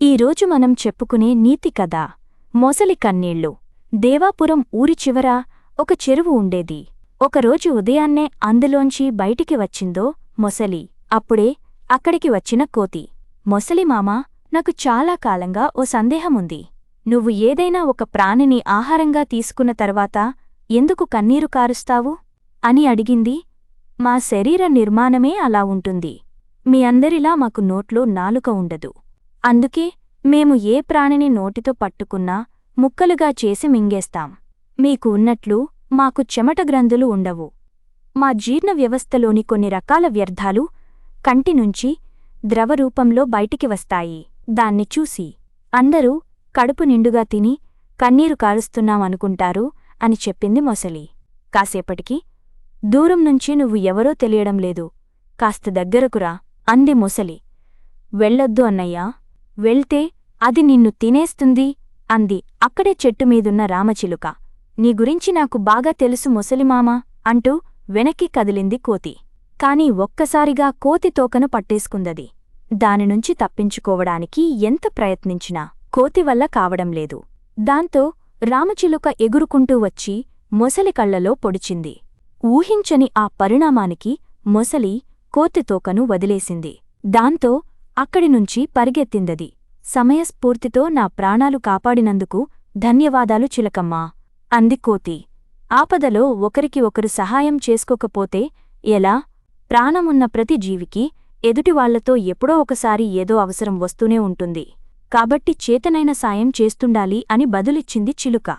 ఈరోజు మనం చెప్పుకునే నీతి కథ మొసలి కన్నీళ్లు. దేవాపురం ఊరి చివర ఒక చెరువు ఉండేది. ఒకరోజు ఉదయాన్నే అందులోంచి బయటికి వచ్చిందో మొసలి. అప్పుడే అక్కడికి వచ్చిన కోతి. మొసలి మామా, నాకు చాలా కాలంగా ఓ సందేహముంది. నువ్వు ఏదైనా ఒక ప్రాణిని ఆహారంగా తీసుకున్న తర్వాత ఎందుకు కన్నీరు కారుస్తావు అని అడిగింది. మా శరీర నిర్మాణమే అలా ఉంటుంది. మీ అందరిలా మాకు నోట్లో నాలుక ఉండదు. అందుకే మేము ఏ ప్రాణిని నోటితో పట్టుకున్నా ముక్కలుగా చేసి మింగేస్తాం. మీకు ఉన్నట్లు మాకు చెమట గ్రంథులు ఉండవు. మా జీర్ణ వ్యవస్థలోని కొన్ని రకాల వ్యర్థాలు కంటినుంచి ద్రవరూపంలో బయటికి వస్తాయి. దాన్ని చూసి అందరూ కడుపు నిండుగా తిని కన్నీరు కారుస్తున్నామనుకుంటారు అని చెప్పింది మొసలి. కాసేపటికి దూరం నుంచి నువ్వు ఎవరో తెలియడం లేదు, కాస్త దగ్గరకురా అంది మొసలి. వెళ్ళొద్దు అన్నయ్యా, వెళ్తే అది నిన్ను తినేస్తుంది అంది అక్కడే చెట్టుమీదున్న రామచిలుక. నీ గురించి నాకు బాగా తెలుసు మొసలిమామా అంటూ వెనక్కి కదిలింది కోతి. కాని ఒక్కసారిగా కోతి తోకను పట్టేసుకుందది. దానినుంచి తప్పించుకోవడానికి ఎంత ప్రయత్నించినా కోతి వల్ల కావడంలేదు. దాంతో రామచిలుక ఎగురుకుంటూ వచ్చి మొసలి కళ్లలో పొడిచింది. ఊహించని ఆ పరిణామానికి మొసలి కోతి తోకను వదిలేసింది. దాంతో అక్కడినుంచి పరిగెత్తిందది. సమయస్ఫూర్తితో నా ప్రాణాలు కాపాడినందుకు ధన్యవాదాలు చిలకమ్మా అంది కోతి. ఆపదలో ఒకరికి ఒకరు సహాయం చేసుకోకపోతే ఎలా? ప్రాణమున్న ప్రతి జీవికి ఎదుటివాళ్లతో ఎప్పుడో ఒకసారి ఏదో అవసరం వస్తూనే ఉంటుంది. కాబట్టి చేతనైన సాయం చేస్తుండాలి అని బదులిచ్చింది చిలుక.